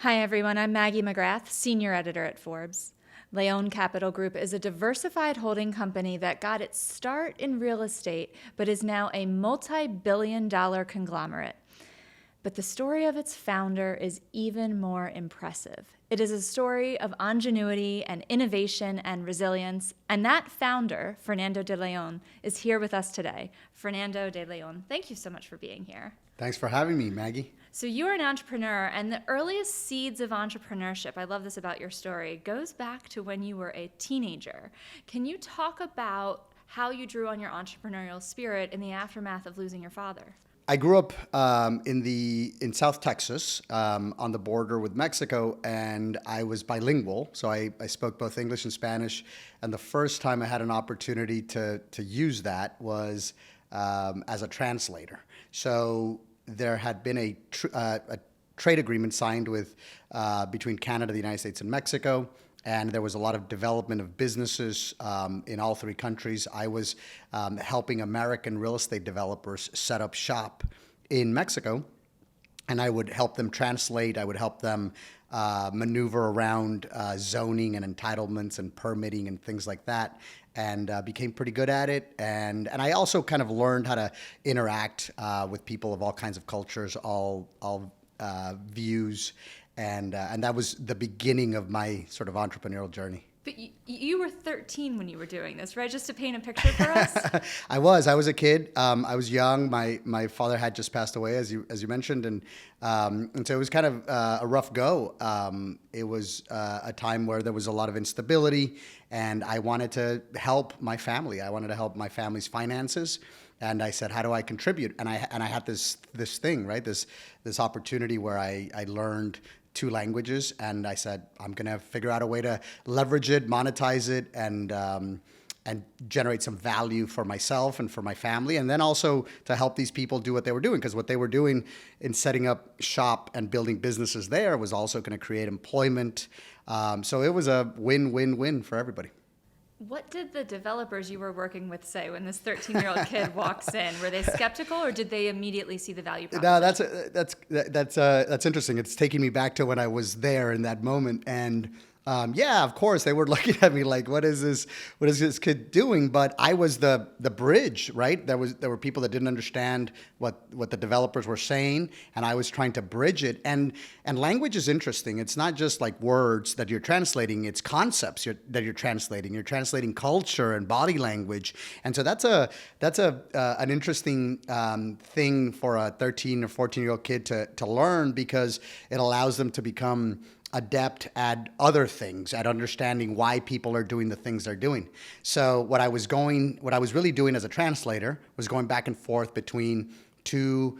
Hi, everyone. I'm Maggie McGrath, Senior Editor at Forbes. Leon Capital Group is a diversified holding company that got its start in real estate, but is now a multi-billion-dollar conglomerate. But the story of its founder is even more impressive. It is a story of ingenuity and innovation and resilience, and that founder, Fernando De Leon, is here with us today. Fernando De Leon, thank you so much for being here. Thanks for having me, Maggie. So you are an entrepreneur, and the earliest seeds of entrepreneurship, I love this about your story, goes back to when you were a teenager. Can you talk about how you drew on your entrepreneurial spirit in the aftermath of losing your father? I grew up in South Texas, on the border with Mexico, and I was bilingual, so I spoke both English and Spanish. And the first time I had an opportunity to use that was as a translator. So there had been a trade agreement signed with between Canada, the United States, and Mexico, and there was a lot of development of businesses in all three countries. I was helping American real estate developers set up shop in Mexico, and I would help them translate. I would help them maneuver around zoning and entitlements and permitting and things like that, and became pretty good at it. And I also kind of learned how to interact with people of all kinds of cultures, all views, and that was the beginning of my sort of entrepreneurial journey. But you were 13 when you were doing this, right? Just to paint a picture for us? I was a kid. I was young. My father had just passed away, as you mentioned, and so it was kind of a rough go. It was a time where there was a lot of instability, and I wanted to help my family. I wanted to help my family's finances, and I said, how do I contribute? And I had this thing, right? This opportunity where I learned 2 languages, and I said, I'm going to figure out a way to leverage it, monetize it, and generate some value for myself and for my family, and then also to help these people do what they were doing, because what they were doing in setting up shop and building businesses there was also going to create employment. So it was a win-win-win for everybody. What did the developers you were working with say when this 13-year-old kid walks in? Were they skeptical, or did they immediately see the value proposition? No, that's interesting. It's taking me back to when I was there in that moment, and yeah, of course they were looking at me like, what is this kid doing? But I was the bridge, right? There were people that didn't understand what the developers were saying, and I was trying to bridge it. And language is interesting. It's not just like words that you're translating; it's concepts that you're translating. You're translating culture and body language, and so that's an interesting thing for a 13 or 14-year-old kid to learn, because it allows them to become adept at other things, at understanding why people are doing the things they're doing. So what I was really doing as a translator was going back and forth between 2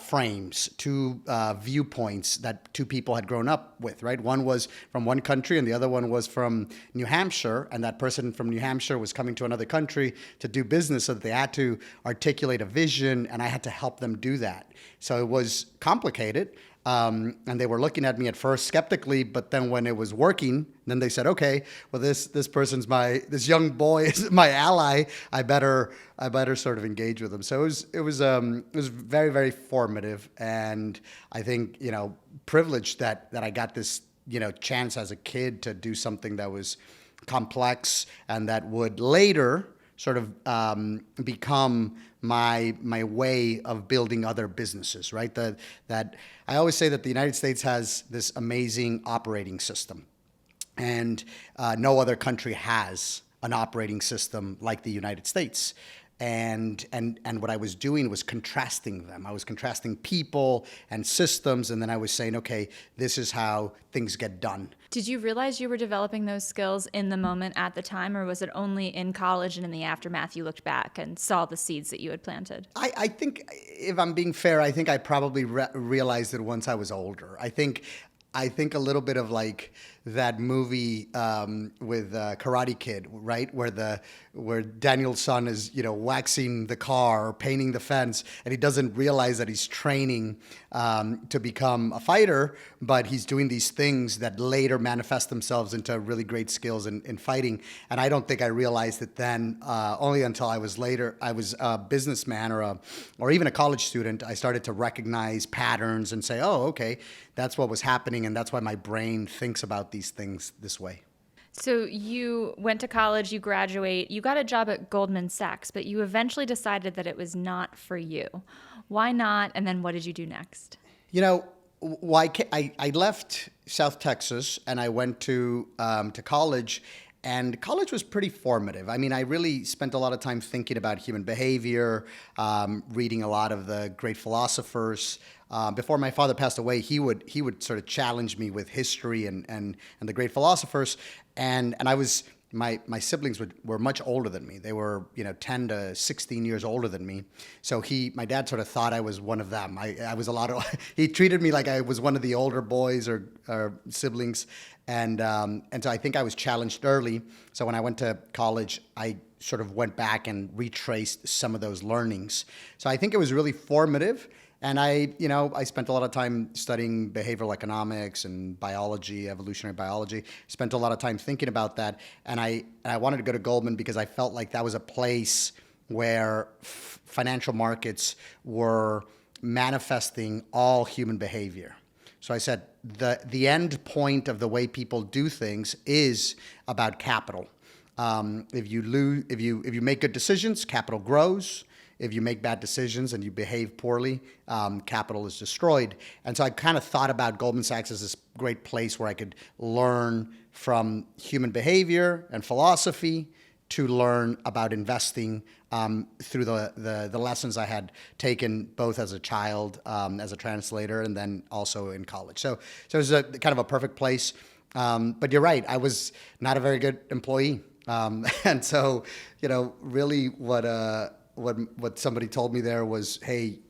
frames, 2 viewpoints that 2 people had grown up with, right? One was from one country and the other one was from New Hampshire, and that person from New Hampshire was coming to another country to do business, so that they had to articulate a vision, and I had to help them do that. So it was complicated. And they were looking at me at first skeptically, but then when it was working, then they said, okay, well, this this young boy is my ally. I better sort of engage with him. So it was very, very formative, and I think, privileged that I got this, chance as a kid to do something that was complex and that would later sort of become my way of building other businesses, right? That I always say that the United States has this amazing operating system, and no other country has an operating system like the United States. And what I was doing was contrasting them. I was contrasting people and systems, and then I was saying, okay, this is how things get done. Did you realize you were developing those skills in the moment at the time, or was it only in college and in the aftermath you looked back and saw the seeds that you had planted? I think, if I'm being fair, I think I probably realized it once I was older. I think a little bit of like that movie with Karate Kid, right, where Daniel's son is waxing the car or painting the fence, and he doesn't realize that he's training to become a fighter, but he's doing these things that later manifest themselves into really great skills in fighting. And I don't think I realized it then, only until I was a businessman or even a college student. I started to recognize patterns and say, oh, okay, that's what was happening. and that's why my brain thinks about these things this way. So you went to college, you graduate, you got a job at Goldman Sachs, but you eventually decided that it was not for you. Why not? And then what did you do next? You know, why I left South Texas and I went to college, and college was pretty formative. I mean, I really spent a lot of time thinking about human behavior, reading a lot of the great philosophers. Before my father passed away, he would sort of challenge me with history and the great philosophers, and I was. My siblings were much older than me. They were 10 to 16 years older than me. So my dad sort of thought I was one of them. I was he treated me like I was one of the older boys or siblings, and so I think I was challenged early. So when I went to college, I sort of went back and retraced some of those learnings. So I think it was really formative. And I spent a lot of time studying behavioral economics and biology, evolutionary biology. Spent a lot of time thinking about that. And I wanted to go to Goldman because I felt like that was a place where financial markets were manifesting all human behavior. So I said, the end point of the way people do things is about capital. If you make good decisions, capital grows. If you make bad decisions and you behave poorly, capital is destroyed. And so I kind of thought about Goldman Sachs as this great place where I could learn from human behavior and philosophy to learn about investing through the lessons I had taken both as a child, as a translator, and then also in college. So it was kind of a perfect place. But you're right, I was not a very good employee. And so, really what somebody told me there was, hey,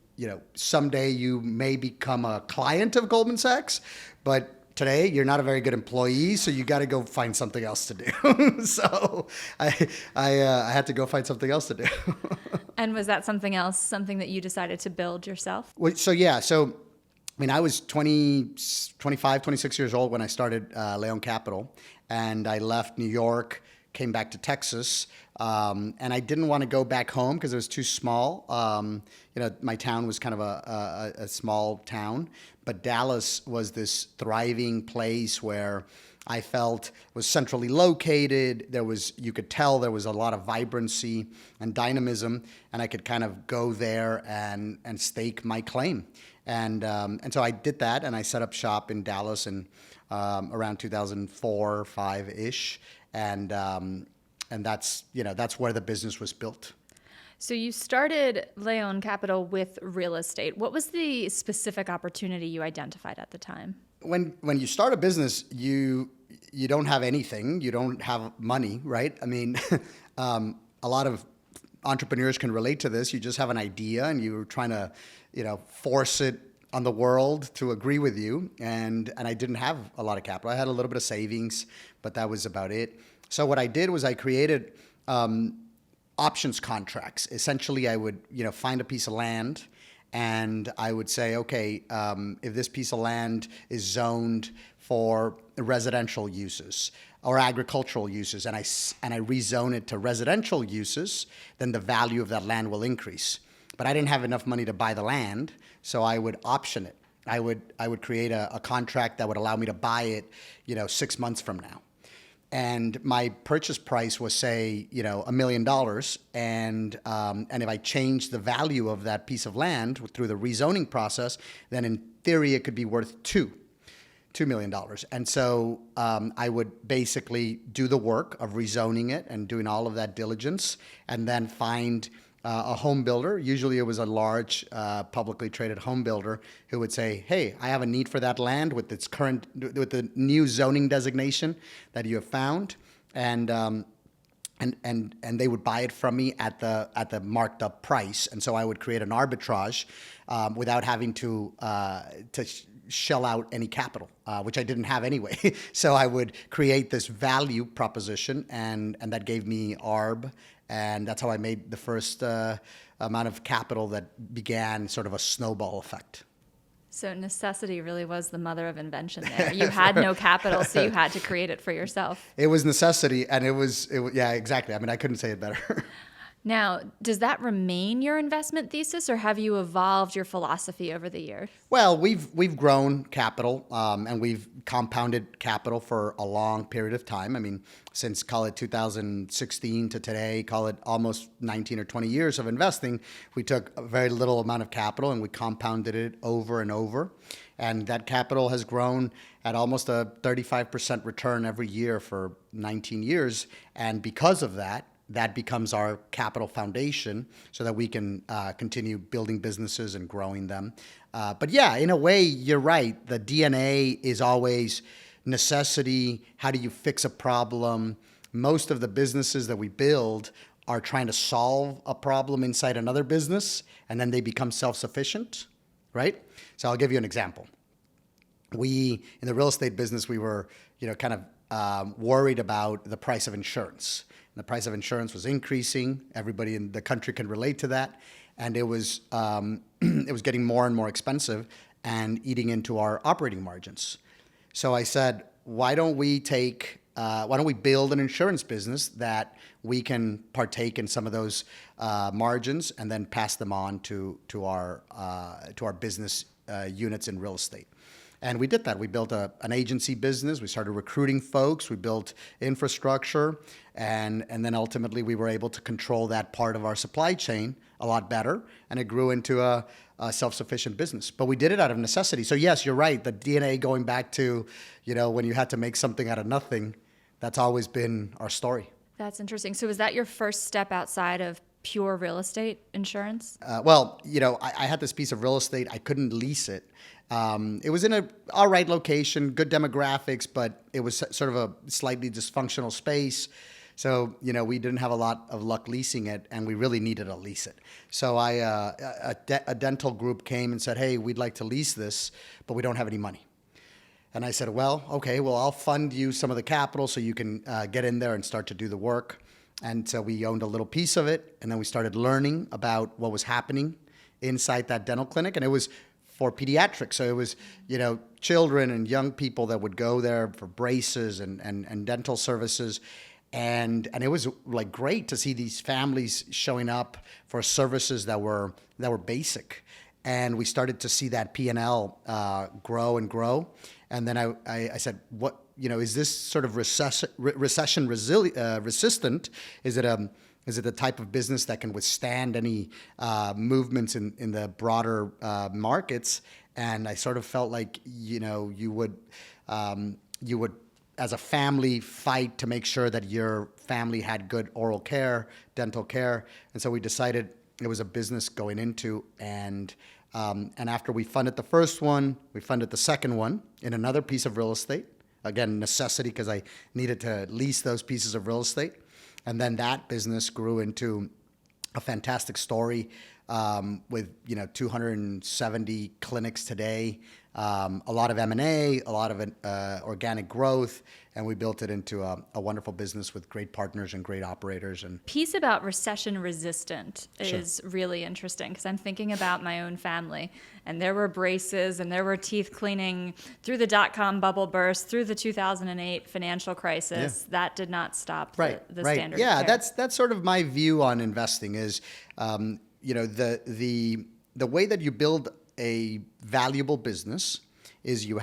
someday you may become a client of Goldman Sachs, but today you're not a very good employee, so you got to go find something else to do. So I had to go find something else to do. And was that something that you decided to build yourself? So I mean, I was 25, 26 years old when I started Leon Capital, and I left New York, came back to Texas, and I didn't want to go back home because it was too small. My town was kind of a small town, but Dallas was this thriving place where I felt was centrally located. You could tell there was a lot of vibrancy and dynamism, and I could kind of go there and stake my claim. And so I did that, and I set up shop in Dallas in around 2004, 5-ish. And that's where the business was built. So you started Leon Capital with real estate. What was the specific opportunity you identified at the time? When you start a business, you don't have anything. You don't have money, right? I mean, a lot of entrepreneurs can relate to this. You just have an idea and you're trying to, force it on the world to agree with you. And I didn't have a lot of capital. I had a little bit of savings, but that was about it. So what I did was I created options contracts. Essentially, I would find a piece of land, and I would say, okay, if this piece of land is zoned for residential uses or agricultural uses, and I rezone it to residential uses, then the value of that land will increase. But I didn't have enough money to buy the land, so I would option it. I would create a contract that would allow me to buy it, 6 months from now. And my purchase price was, say, $1 million. And if I changed the value of that piece of land through the rezoning process, then in theory it could be worth $2 million. And so I would basically do the work of rezoning it and doing all of that diligence, and then find a home builder. Usually it was a large publicly traded home builder who would say, hey, I have a need for that land with the new zoning designation that you have found. And they would buy it from me at the marked up price. And so I would create an arbitrage without having to shell out any capital, which I didn't have anyway. So I would create this value proposition, and that gave me ARB. And that's how I made the first amount of capital that began sort of a snowball effect. So necessity really was the mother of invention there. You had no capital, so you had to create it for yourself. It was necessity, and it was yeah, exactly. I mean, I couldn't say it better. Now, does that remain your investment thesis, or have you evolved your philosophy over the years? Well, we've grown capital, and we've compounded capital for a long period of time. I mean, since call it 2016 to today, call it almost 19 or 20 years of investing, we took a very little amount of capital and we compounded it over and over. And that capital has grown at almost a 35% return every year for 19 years. And because of that, that becomes our capital foundation so that we can continue building businesses and growing them. But yeah, in a way, you're right. The DNA is always necessity. How do you fix a problem? Most of the businesses that we build are trying to solve a problem inside another business, and then they become self-sufficient, right? So I'll give you an example. In the real estate business, we were, kind of worried about the price of insurance. The price of insurance was increasing. Everybody in the country can relate to that. And it was it was getting more and more expensive and eating into our operating margins. So I said, why don't we build an insurance business that we can partake in some of those margins and then pass them on to our business units in real estate. And we did that. We built an agency business. We started recruiting folks. We built infrastructure. And then ultimately we were able to control that part of our supply chain a lot better. And it grew into a self-sufficient business. But we did it out of necessity. So yes, you're right. The DNA going back to, when you had to make something out of nothing, that's always been our story. That's interesting. So was that your first step outside of pure real estate insurance? I had this piece of real estate. I couldn't lease it. It was in a all right location, good demographics, but it was sort of a slightly dysfunctional space. So, we didn't have a lot of luck leasing it, and we really needed to lease it. So a dental group came and said, hey, we'd like to lease this, but we don't have any money. And I said, well, okay, I'll fund you some of the capital so you can get in there and start to do the work. And so we owned a little piece of it, and then we started learning about what was happening inside that dental clinic. And it was for pediatrics. So it was, children and young people that would go there for braces and dental services. And it was like great to see these families showing up for services that were basic. And we started to see that P&L grow and grow. And then I said, what, is this sort of recession resistant? Is it the type of business that can withstand any movements in the broader markets? And I sort of felt like, you would, as a family, fight to make sure that your family had good oral care, dental care. And so we decided it was a business going into, and after we funded the first one, we funded the second one in another piece of real estate. Again, necessity, because I needed to lease those pieces of real estate. And then that business grew into a fantastic story with 270 clinics today, a lot of M&A, a lot of organic growth, and we built it into a wonderful business with great partners and great operators. And piece about recession resistant is really interesting, because I'm thinking about my own family, and there were braces and there were teeth cleaning through the dot-com bubble burst, through the 2008 financial crisis. Yeah. That did not stop the standard of care. That's sort of my view on investing is, the way that you build a valuable business is you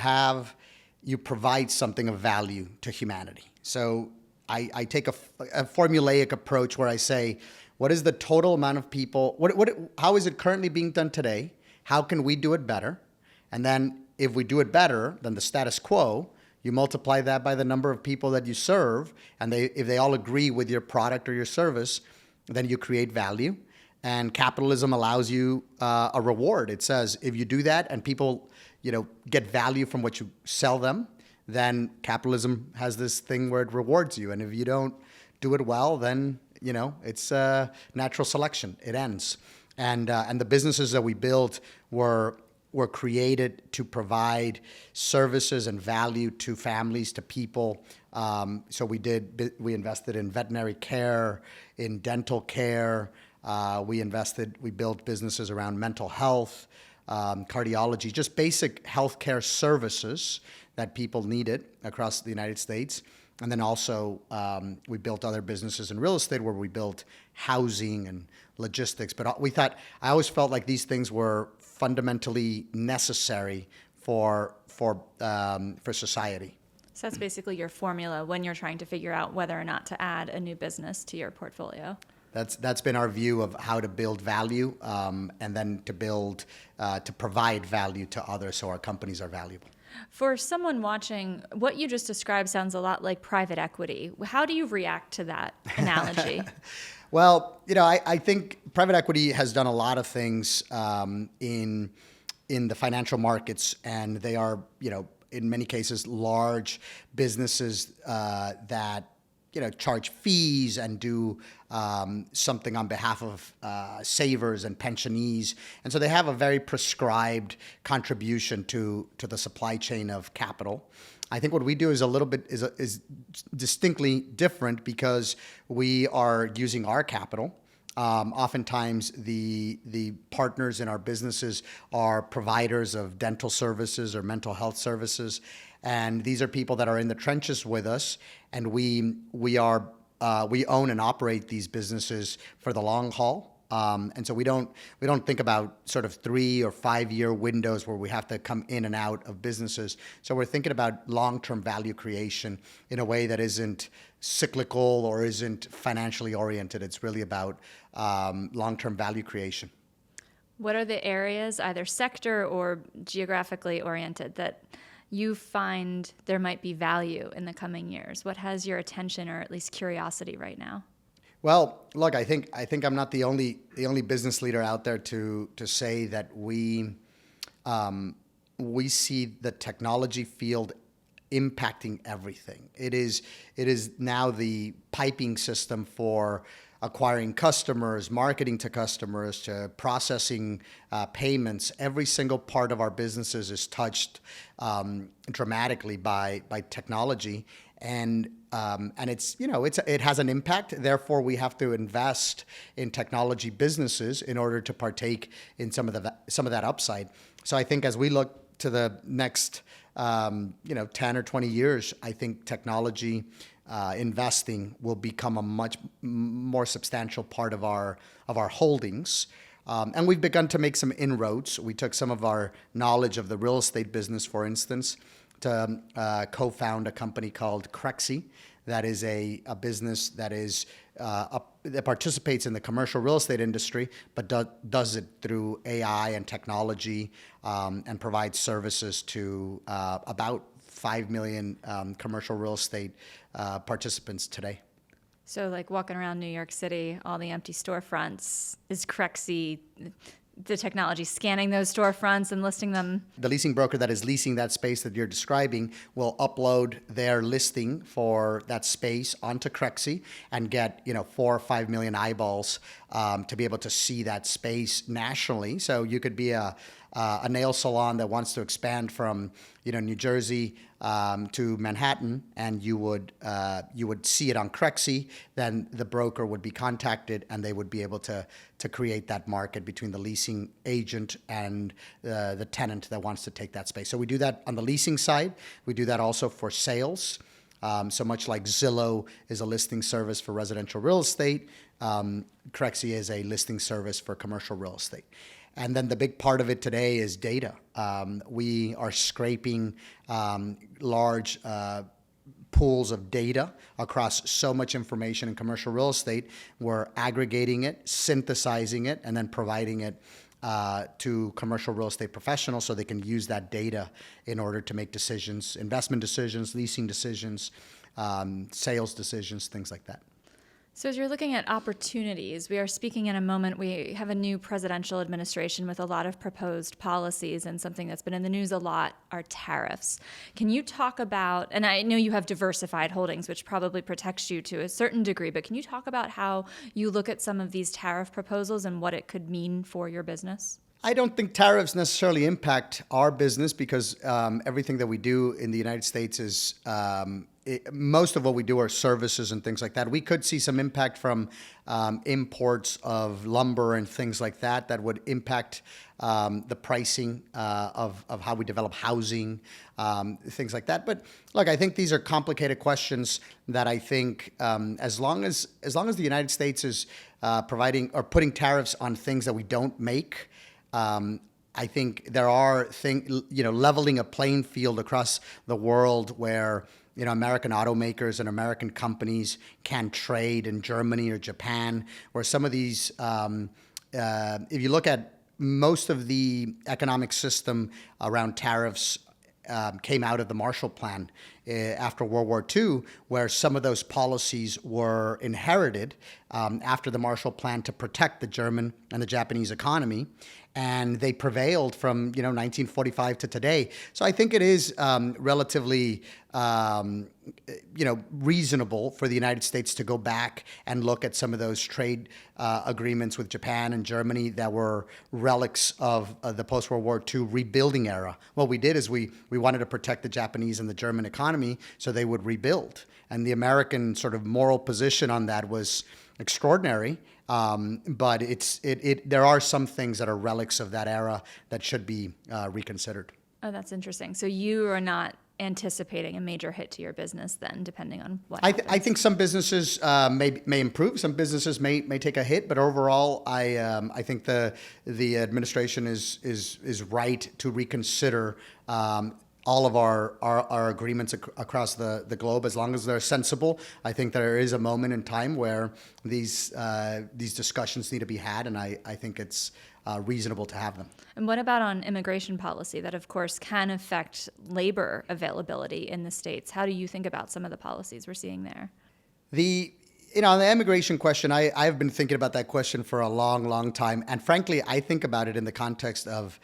provide something of value to humanity. So I take a formulaic approach where I say, what is the total amount of people, how is it currently being done today? How can we do it better? And then if we do it better than the status quo, you multiply that by the number of people that you serve, and if they all agree with your product or your service, then you create value. And capitalism allows you a reward. It says if you do that and people, get value from what you sell them, then capitalism has this thing where it rewards you. And if you don't do it well, then it's natural selection. It ends. And the businesses that we built were created to provide services and value to families, to people. So we invested in veterinary care, in dental care. We built businesses around mental health, cardiology, just basic healthcare services that people needed across the United States. And then also we built other businesses in real estate where we built housing and logistics. But I always felt like these things were fundamentally necessary for society. So that's basically your formula when you're trying to figure out whether or not to add a new business to your portfolio. That's been our view of how to build value, and then to provide value to others, so our companies are valuable. For someone watching, what you just described sounds a lot like private equity. How do you react to that analogy? Well, I think private equity has done a lot of things in the financial markets, and they are, in many cases, large businesses that charge fees and do something on behalf of savers and pensionees, and so they have a very prescribed contribution to the supply chain of capital. I think what we do is is distinctly different because we are using our capital. Oftentimes, the partners in our businesses are providers of dental services or mental health services, and these are people that are in the trenches with us, and we own and operate these businesses for the long haul. And so we don't think about sort of 3 or 5 year windows where we have to come in and out of businesses. So we're thinking about long-term value creation in a way that isn't cyclical or isn't financially oriented. It's really about long-term value creation. What are the areas, either sector or geographically oriented, that you find there might be value in the coming years? What has your attention or at least curiosity right now? Well, look, I think I'm not the only business leader out there to say that we see the technology field impacting everything. It is now the piping system for acquiring customers, marketing to customers, to processing payments. Every single part of our businesses is touched dramatically by technology, and it has an impact. Therefore, we have to invest in technology businesses in order to partake in some of that upside. So I think as we look to the next 10 or 20 years, I think technology investing will become a much more substantial part of our holdings. And we've begun to make some inroads. We took some of our knowledge of the real estate business, for instance, to co-found a company called Crexi. That is a business that that participates in the commercial real estate industry, but does it through AI and technology, and provides services to about 5 million commercial real estate participants today. So like walking around New York City, all the empty storefronts, is Crexi the technology scanning those storefronts and listing them? The leasing broker that is leasing that space that you're describing will upload their listing for that space onto Crexi and get 4 or 5 million eyeballs to be able to see that space nationally. So you could be a nail salon that wants to expand from New Jersey to Manhattan, and you would see it on Crexi. Then the broker would be contacted, and they would be able to create that market between the leasing agent and the tenant that wants to take that space. So we do that on the leasing side. We do that also for sales. So much like Zillow is a listing service for residential real estate, Crexi is a listing service for commercial real estate. And then the big part of it today is data. We are scraping large pools of data across so much information in commercial real estate. We're aggregating it, synthesizing it, and then providing it to commercial real estate professionals so they can use that data in order to make decisions, investment decisions, leasing decisions, sales decisions, things like that. So as you're looking at opportunities, we are speaking in a moment, we have a new presidential administration with a lot of proposed policies, and something that's been in the news a lot are tariffs. Can you talk about, and I know you have diversified holdings, which probably protects you to a certain degree, but can you talk about how you look at some of these tariff proposals and what it could mean for your business? I don't think tariffs necessarily impact our business because everything that we do in the United States is most of what we do are services and things like that. We could see some impact from imports of lumber and things like that would impact the pricing of how we develop housing, things like that. But look, I think these are complicated questions that I think as long as the United States is providing or putting tariffs on things that we don't make. I think there are leveling a playing field across the world where American automakers and American companies can trade in Germany or Japan, where some of these, if you look at most of the economic system around tariffs came out of the Marshall Plan after World War II, where some of those policies were inherited after the Marshall Plan to protect the German and the Japanese economy. And they prevailed from 1945 to today. So I think it is relatively reasonable for the United States to go back and look at some of those trade agreements with Japan and Germany that were relics of the post-World War II rebuilding era. What we did is we wanted to protect the Japanese and the German economy so they would rebuild. And the American sort of moral position on that was extraordinary. But there are some things that are relics of that era that should be reconsidered. Oh, that's interesting. So you are not anticipating a major hit to your business then, depending on what I happens? I think some businesses may improve, some businesses may take a hit, but overall, I think the administration is right to reconsider all of our agreements across the globe, as long as they're sensible. I think there is a moment in time where these discussions need to be had, and I think it's reasonable to have them. And what about on immigration policy that, of course, can affect labor availability in the States? How do you think about some of the policies we're seeing there? On the immigration question, I've been thinking about that question for a long, long time. And frankly, I think about it in the context of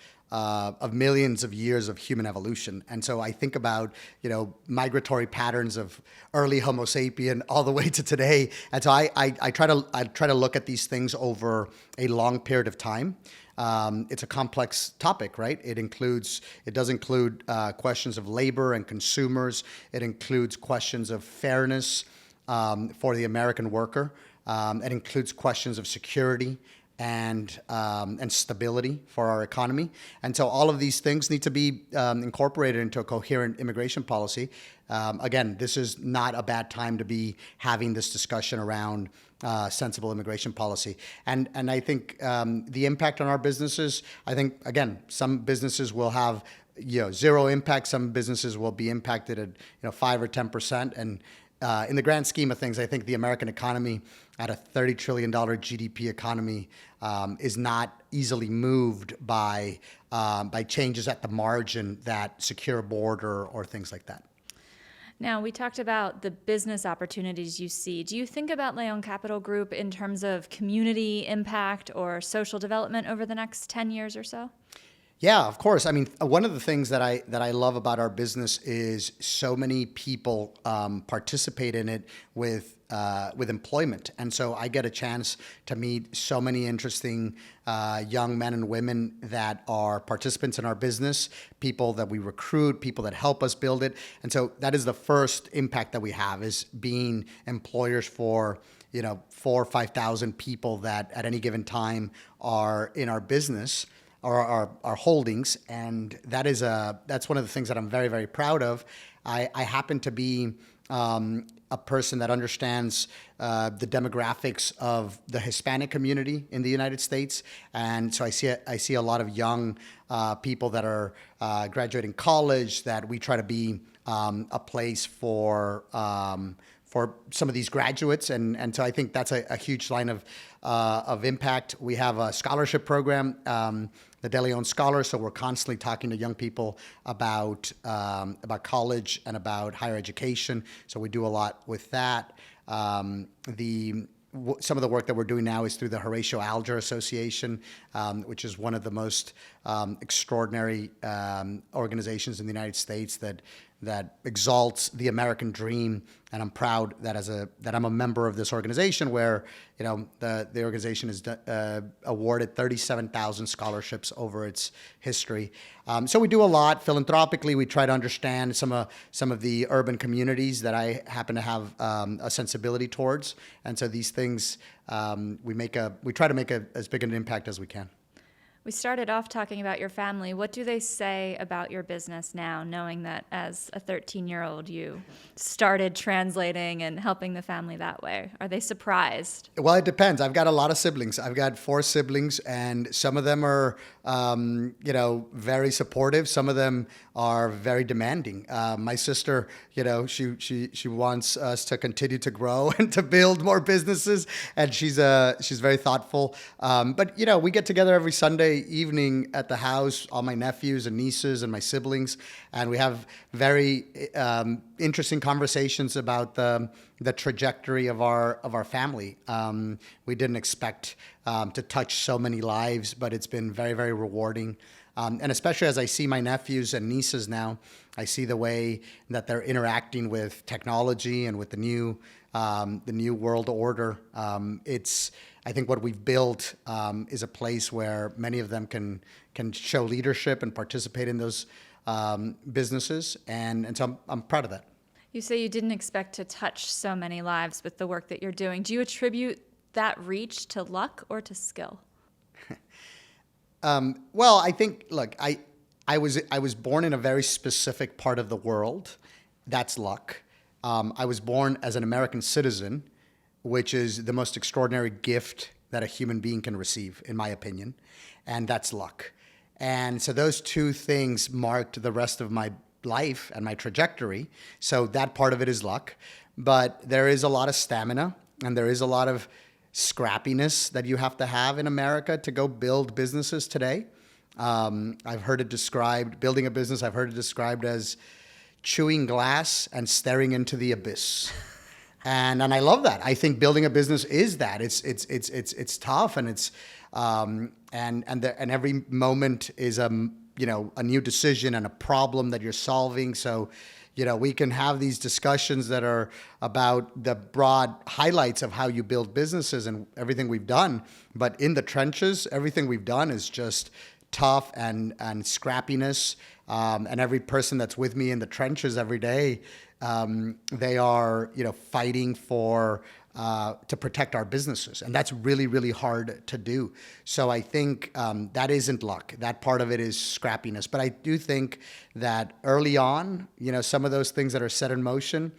millions of years of human evolution. And so I think about, migratory patterns of early Homo sapien all the way to today. And so I try to look at these things over a long period of time. It's a complex topic, right? It does include questions of labor and consumers. It includes questions of fairness for the American worker. It includes questions of security and stability for our economy. And so all of these things need to be incorporated into a coherent immigration policy. Again, this is not a bad time to be having this discussion around sensible immigration policy. And I think the impact on our businesses, I think, again, some businesses will have zero impact. Some businesses will be impacted at 5 or 10%. And in the grand scheme of things, I think the American economy, at a $30 trillion GDP economy, is not easily moved by changes at the margin that secure a border or things like that. Now, we talked about the business opportunities you see. Do you think about Leon Capital Group in terms of community impact or social development over the next 10 years or so? Yeah, of course. I mean, one of the things that I love about our business is so many people participate in it with employment, and so I get a chance to meet so many interesting young men and women that are participants in our business, people that we recruit, people that help us build it, and so that is the first impact that we have, is being employers for 4,000 or 5,000 people that at any given time are in our business, or our holdings, and that's one of the things that I'm very, very proud of. I happen to be a person that understands the demographics of the Hispanic community in the United States, and so I see a lot of young people that are graduating college, that we try to be a place for some of these graduates, and so I think that's a huge line of impact. We have a scholarship program, the De Leon Scholar, so we're constantly talking to young people about college and about higher education. So we do a lot with that. Some of the work that we're doing now is through the Horatio Alger Association, which is one of the most extraordinary organizations in the United States that exalts the American dream, and I'm proud that I'm a member of this organization, where the organization has awarded 37,000 scholarships over its history. So we do a lot philanthropically. We try to understand some of the urban communities that I happen to have a sensibility towards, and so these things we try to make as big an impact as we can. We started off talking about your family. What do they say about your business now, knowing that as a 13-year-old you started translating and helping the family that way? Are they surprised? Well, it depends. I've got a lot of siblings. I've got 4 siblings, and some of them are, very supportive. Some of them are very demanding. My sister, she wants us to continue to grow and to build more businesses, and she's very thoughtful. But we get together every Sunday evening at the house, all my nephews and nieces and my siblings, and we have very interesting conversations about the trajectory of our family. We didn't expect to touch so many lives, but it's been very, very rewarding. And especially as I see my nephews and nieces now, I see the way that they're interacting with technology and with the new world order. I think what we've built is a place where many of them can show leadership and participate in those businesses, and so I'm proud of that. You say you didn't expect to touch so many lives with the work that you're doing. Do you attribute that reach to luck or to skill? Well, I think, look, I was born in a very specific part of the world. That's luck. I was born as an American citizen, which is the most extraordinary gift that a human being can receive, in my opinion, and that's luck. And so those two things marked the rest of my life and my trajectory. So that part of it is luck, but there is a lot of stamina and there is a lot of scrappiness that you have to have in America to go build businesses today. I've heard it described, building a business, I've heard it described as chewing glass and staring into the abyss. And I love that. I think building a business is that. It's tough, and it's and every moment is a new decision and a problem that you're solving. So, we can have these discussions that are about the broad highlights of how you build businesses and everything we've done. But in the trenches, everything we've done is just tough and scrappiness. And every person that's with me in the trenches every day, they are, fighting to protect our businesses. And that's really, really hard to do. So I think that isn't luck. That part of it is scrappiness. But I do think that early on, some of those things that are set in motion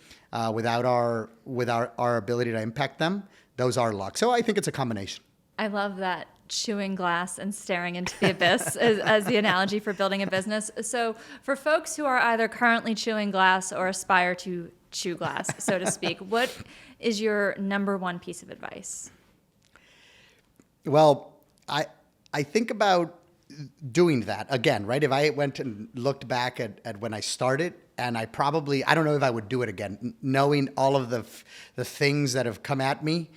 without our ability to impact them, those are luck. So I think it's a combination. I love that chewing glass and staring into the abyss as the analogy for building a business. So for folks who are either currently chewing glass or aspire to chew glass, so to speak, what is your number one piece of advice? Well, I think about doing that again, right? If I went and looked back at when I started, and I don't know if I would do it again, knowing all of the things that have come at me.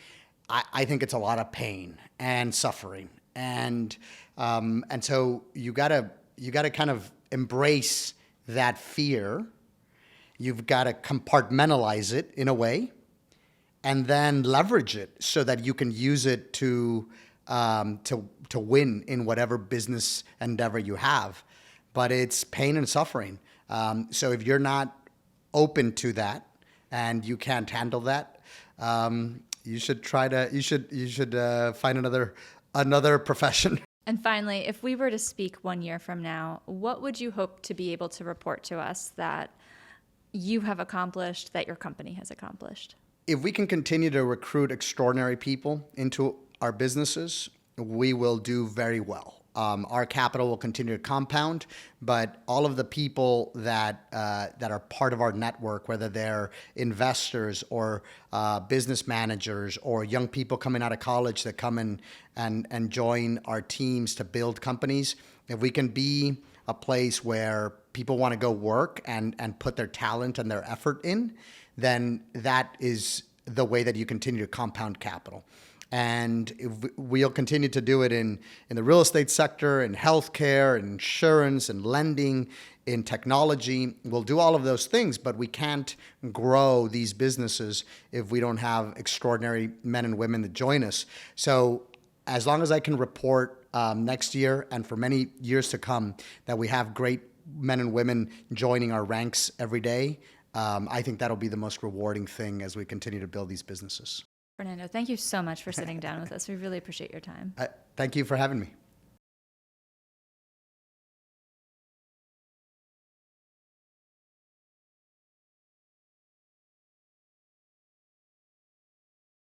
I think it's a lot of pain and suffering, and so you gotta kind of embrace that fear. You've got to compartmentalize it in a way, and then leverage it so that you can use it to win in whatever business endeavor you have. But it's pain and suffering. So if you're not open to that and you can't handle that, you should find another profession. And finally, if we were to speak 1 year from now, what would you hope to be able to report to us that you have accomplished, that your company has accomplished? If we can continue to recruit extraordinary people into our businesses, we will do very well. Our capital will continue to compound, but all of the people that are part of our network, whether they're investors or business managers or young people coming out of college that come in and join our teams to build companies, if we can be a place where people want to go work and put their talent and their effort in, then that is the way that you continue to compound capital. And we'll continue to do it in the real estate sector, in healthcare, in insurance, and lending, in technology. We'll do all of those things, but we can't grow these businesses if we don't have extraordinary men and women that join us. So as long as I can report next year and for many years to come that we have great men and women joining our ranks every day, I think that'll be the most rewarding thing as we continue to build these businesses. Fernando, thank you so much for sitting down with us. We really appreciate your time. Thank you for having me.